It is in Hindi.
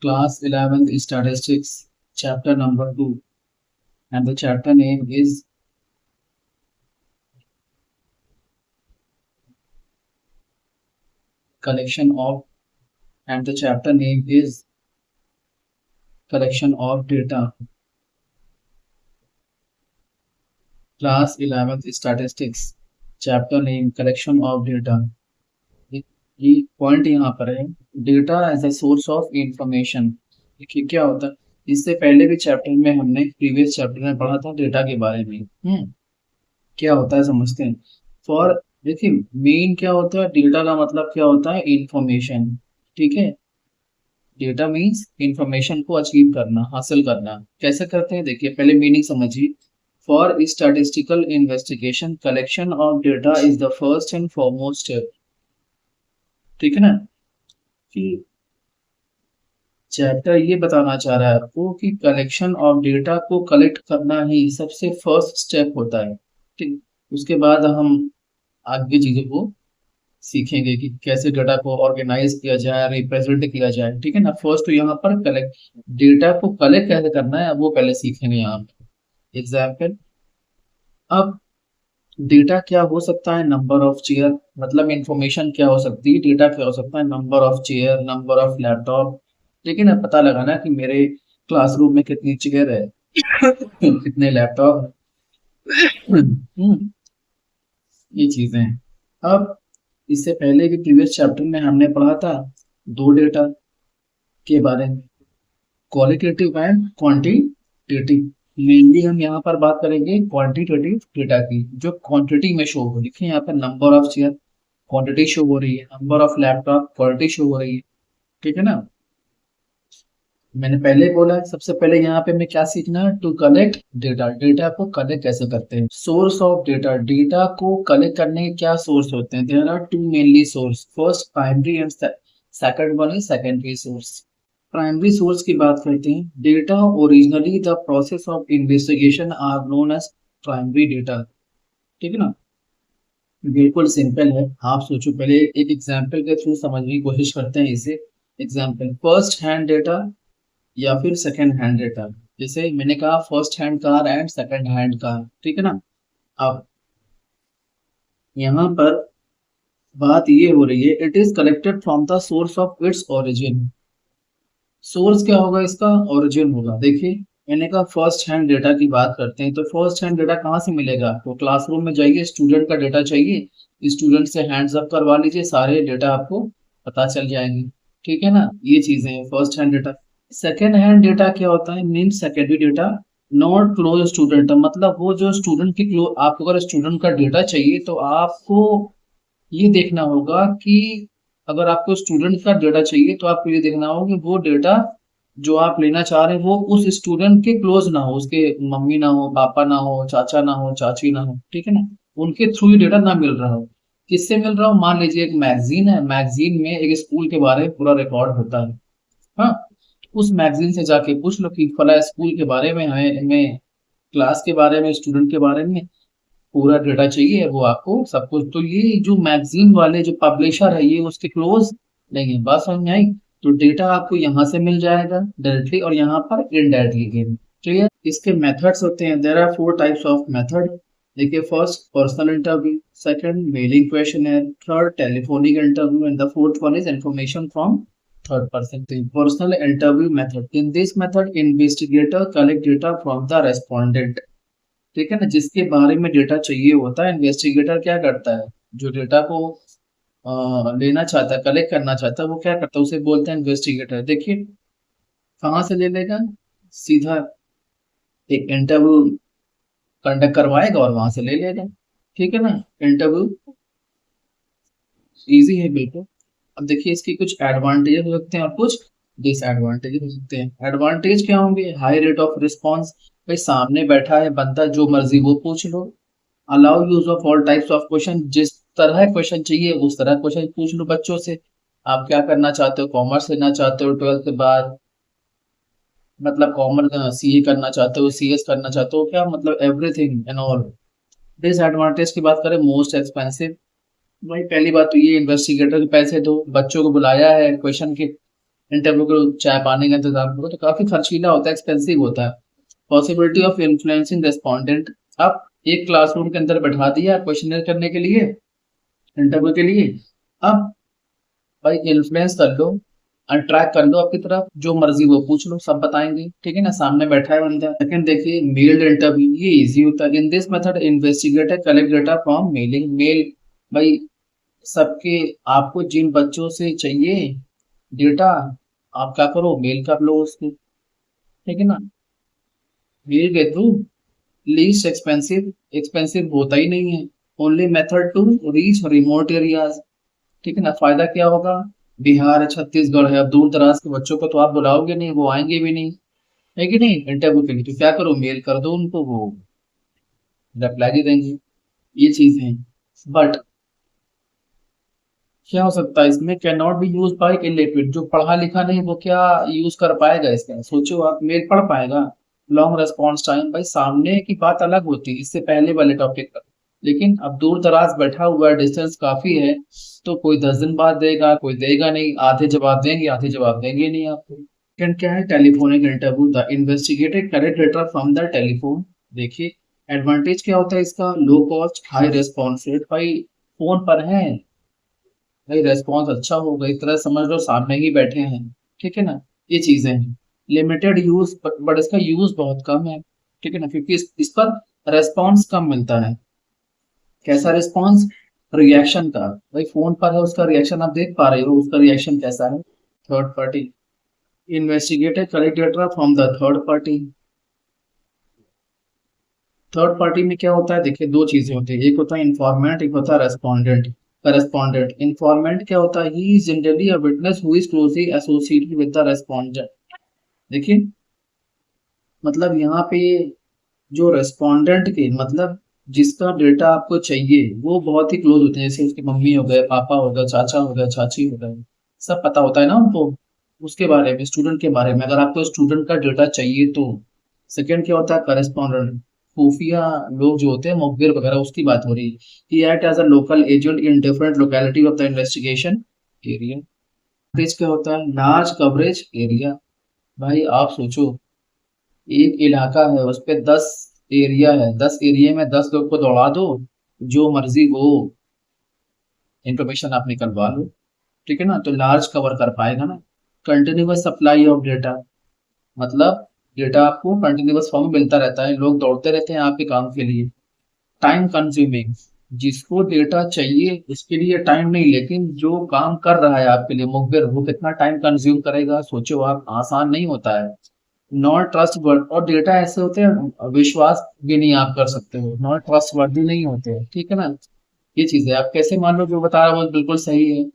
Class 11th Statistics, chapter number 2, and the chapter name is collection of, and the chapter name is collection of data. Class 11th Statistics, chapter name collection of data. ये पॉइंट यहाँ पर है, data as a source of information. देखिए क्या होता है, इससे पहले भी चैप्टर में हमने प्रीवियस चैप्टर में पढ़ा था डेटा के बारे में। क्या होता है समझते हैं। फॉर देखिए मेन क्या होता है, डेटा का मतलब क्या होता है, इंफॉर्मेशन। ठीक है, डेटा मीन्स इंफॉर्मेशन को अचीव करना, हासिल करना। कैसे करते हैं देखिए, पहले मीनिंग समझिए। For statistical investigation collection of data is the first and foremost step. ठीक है ना, कि चैप्टर ये बताना चाह रहा है आपको कि कलेक्शन ऑफ डेटा को कलेक्ट करना ही सबसे फर्स्ट स्टेप होता है। ठीक, उसके बाद हम आगे चीजों को सीखेंगे कि कैसे डेटा को ऑर्गेनाइज किया जाए, रिप्रेजेंट किया जाए। ठीक है ना, फर्स्ट तो यहाँ पर कलेक्ट, डेटा को कलेक्ट कैसे करना है वो पहले सीखेंगे यहाँ पर। एग्जाम्पल, अब डेटा क्या हो सकता है, नंबर ऑफ चेयर, मतलब इंफॉर्मेशन क्या हो सकती है, डेटा क्या हो सकता है, number of chair, number of laptop. ठीक है ना, पता लगाना कि मेरे क्लासरूम में कितनी चेयर है कितने लैपटॉप, ये चीजें हैं। अब इससे पहले के प्रीवियस चैप्टर में हमने पढ़ा था दो डेटा के बारे में, क्वालिटेटिव एंड क्वांटिटेटिव। मेनली हम यहाँ पर बात करेंगे क्वांटिटेटिव डेटा की, जो क्वांटिटी में शो हो। देखिए यहाँ पर number of chair quantity show हो रही है, number of laptop quantity show हो रही है। ठीक है ना, मैंने पहले बोला सबसे पहले यहाँ पे मैं क्या सीखना है, टू कलेक्ट डेटा। डेटा को कलेक्ट कैसे करते हैं, सोर्स ऑफ डेटा। डेटा को कलेक्ट करने के क्या सोर्स होते हैं, there are two mainly source, first primary and second one is secondary source. Primary source की बात करते हैं, data originally the process of investigation are known as primary data. ठीक है ना, बिल्कुल सिंपल है। आप सोचो, पहले एक एग्जांपल के थ्रू समझने की कोशिश करते हैं इसे। एग्जांपल, फर्स्ट हैंड डेटा या फिर सेकंड हैंड डेटा। जैसे मैंने कहा first hand car and second hand car. ठीक है ना, अब यहाँ पर बात ये हो रही है, it is collected from the source of its origin. Source क्या होगा इसका, ओरिजिन होगा। देखिए मैंने कहा फर्स्ट हैंड डेटा की बात करते हैं, तो फर्स्ट हैंड डेटा कहाँ से मिलेगा, तो क्लासरूम में जाइए, स्टूडेंट का डेटा चाहिए, स्टूडेंट से हैंड्स अप करवा लीजिए, सारे डेटा आपको पता चल जाएंगे। ठीक है ना, ये चीजें हैं first hand data. Second hand data क्या होता है, mean secondary data, not close student, मतलब वो जो स्टूडेंट की क्लोज, आपको अगर स्टूडेंट का डेटा चाहिए तो आपको ये देखना होगा कि अगर आपको स्टूडेंट का डेटा चाहिए तो आपको ये देखना होगा कि वो डेटा जो आप लेना चाह रहे हैं वो उस स्टूडेंट के क्लोज ना हो, उसके मम्मी ना हो, पापा ना हो, चाचा ना हो, चाची ना हो। ठीक है ना, उनके थ्रू ये डेटा ना मिल रहा हो। किससे मिल रहा हो, मान लीजिए एक मैगजीन है, मैगजीन में एक स्कूल के बारे में पूरा रिकॉर्ड होता है। हाँ, उस मैगजीन से जाके पूछ लो कि फला स्कूल के बारे में हमें क्लास के बारे में, स्टूडेंट के बारे में पूरा डेटा चाहिए, वो आपको सब कुछ। तो ये जो मैगजीन वाले जो पब्लिशर है ये उसके क्लोज नहीं है, बात समझ में आई। तो डेटा आपको यहाँ से मिल जाएगा डायरेक्टली और यहाँ पर इनडायरेक्टली। क्लियर, इसके मेथड्स होते हैं, there are four types of method. देखिए first personal interview, second mailing questionnaire, third telephonic interview and the fourth one is information from third person. Personal interview method, in this method investigator collect data from the respondent. ठीक है ना, जिसके बारे में डेटा चाहिए होता है, इन्वेस्टिगेटर क्या करता है, जो डेटा को लेना चाहता है, कलेक्ट करना चाहता है, वो क्या करता है, उसे बोलते हैं इन्वेस्टिगेटर। देखिए कहाँ से ले लेगा, सीधा एक इंटरव्यू कंडक्ट करवाएगा और वहां से ले लेगा। ठीक है ना, इंटरव्यू इजी है बिल्कुल। अब देखिए इसके कुछ एडवांटेजेस हो सकते हैं और कुछ डिसएडवांटेजेस हो सकते हैं। एडवांटेज क्या होंगे, हाई रेट ऑफ रिस्पॉन्स, भाई सामने बैठा है बंदा, जो मर्जी वो पूछ लो। Allow use of all types of question, जिस तरह क्वेश्चन चाहिए उस तरह क्वेश्चन पूछ लो बच्चों से। आप क्या करना चाहते हो, कॉमर्स लेना चाहते हो 12th के बाद, मतलब कॉमर्स सीए करना चाहते हो, सीएस करना चाहते हो, क्या मतलब एवरीथिंग एंड ऑल। डिसएडवांटेज की बात करें, मोस्ट एक्सपेंसिव। भाई पहली बात तो ये, इन्वेस्टिगेटर के पैसे दो, बच्चों को बुलाया है क्वेश्चन के इंटरव्यू करो, चाय पानी का इंतजाम करो, तो काफी खर्चीला होता है, एक्सपेंसिव होता है। पॉसिबिलिटी ऑफ इन्फ्लुएंसिंग रेस्पोंडेंट, अब एक क्लासरूम के अंदर बैठा दिया क्वेश्चनर करने के लिए, इंटरव्यू के लिए। अब भाई इन्फ्लुएंस कर लो, अट्रैक्ट कर लो आपकी तरफ, जो मर्जी वो पूछ लो, सब बताएंगे, ठीक है ना, सामने बैठा है बंदा। सेकंड देखिए, मेल इंटरव्यू, ये इजी होता है। In this method investigator collect data from mailing mail, भाई सबके, आपको जिन बच्चों से चाहिए डेटा, आप क्या करो, मेल कर लो उसको, ठीक है ना, मेल के थ्रू। लीस्ट एक्सपेंसिव, एक्सपेंसिव होता ही नहीं है। Only method to reach remote areas, ठीक है ना। फायदा क्या होगा, बिहार है, छत्तीसगढ़ है, अब दूर दराज के बच्चों को तो आप बुलाओगे नहीं, वो आएंगे भी नहीं, है कि नहीं, इंटरव्यू के लिए, तो क्या करो, मेल कर दो उनको, वो रिप्लाई दे देंगे। ये चीज है। बट क्या हो सकता है इसमें, can not be use by illiterate, जो पढ़ा लिखा नहीं वो क्या यूज कर पाएगा इसका, सोचो आप, मेल पढ़ पाएगा। लॉन्ग रेस्पॉन्स टाइम, भाई सामने की बात अलग होती है इससे पहले वाले टॉपिक पर, लेकिन अब दूर दराज बैठा हुआ है, डिस्टेंस काफी है, तो कोई 10 दिन बाद देगा, कोई देगा नहीं, आधे जवाब देंगे, आधे जवाब देंगे नहीं आपको। सेकंड क्या है, telephonic interview, the investigated collect data from the telephone. देखिए एडवांटेज क्या होता है इसका, low cost high response rate, भाई फोन पर है, भाई रेस्पॉन्स अच्छा होगा, इस तरह समझ लो सामने ही बैठे हैं, ठीक है ना। ये चीजें हैं। लिमिटेड यूज, बट इसका यूज बहुत कम है, ठीक है ना, क्योंकि इस पर रेस्पॉन्स कम मिलता है। कैसा रिस्पॉन्स, रिएक्शन का, भाई फोन पर है, उसका रिएक्शन आप देख पा रहे हो, उसका रिएक्शन कैसा है। Third party investigated collect data from the third party. Third party में क्या होता है, देखिए दो चीजें होती है, एक होता है इंफॉर्मेंट, एक होता है रेस्पोंडेंट। करेस्पॉन्डेंट, इंफॉर्मेंट क्या होता है, he is generally a witness who is closely associated with the respondent. देखिए मतलब यहाँ पे जो रेस्पोंडेंट के मतलब जिसका डेटा आपको चाहिए वो बहुत ही क्लोज होते हैं, जैसे उसके मम्मी हो गए, पापा हो गए, चाचा हो गए, चाची हो गए, सब पता होता है ना उनको उसके बारे में, स्टूडेंट के बारे में, अगर आपको स्टूडेंट का डेटा चाहिए तो। सेकंड क्या होता है, करेस्पॉन्डेंट, खुफिया लोग जो होते हैं, मुखबिर वगैरह, उसकी बात हो रही है। He act as a local agent in different locality of the investigation area. Coverage क्या होता है, लार्ज कवरेज एरिया, भाई आप सोचो, एक इलाका है उस पे 10 एरिया है, 10 एरिया में 10 लोग को दौड़ा दो, जो मर्जी वो इंफॉर्मेशन आप निकलवा लो, ठीक है ना, तो लार्ज कवर कर पाएगा ना। कंटिन्यूअस सप्लाई ऑफ डेटा, मतलब डेटा आपको कंटिन्यूअस फॉर्म में मिलता रहता है, लोग दौड़ते रहते हैं आपके काम के लिए। टाइम कंज्यूमिंग, जिसको डेटा चाहिए उसके लिए टाइम नहीं, लेकिन जो काम कर रहा है आपके लिए मुखबिर, वो कितना टाइम कंज्यूम करेगा, सोचो आप, आसान नहीं होता है। नॉट ट्रस्ट वर्ड, और डेटा ऐसे होते हैं विश्वास भी नहीं आप कर सकते हो, नॉट ट्रस्ट वर्दी नहीं होते हैं, ठीक है ना। ये चीज है, आप कैसे मान लो जो बता रहा है वो बिल्कुल सही है।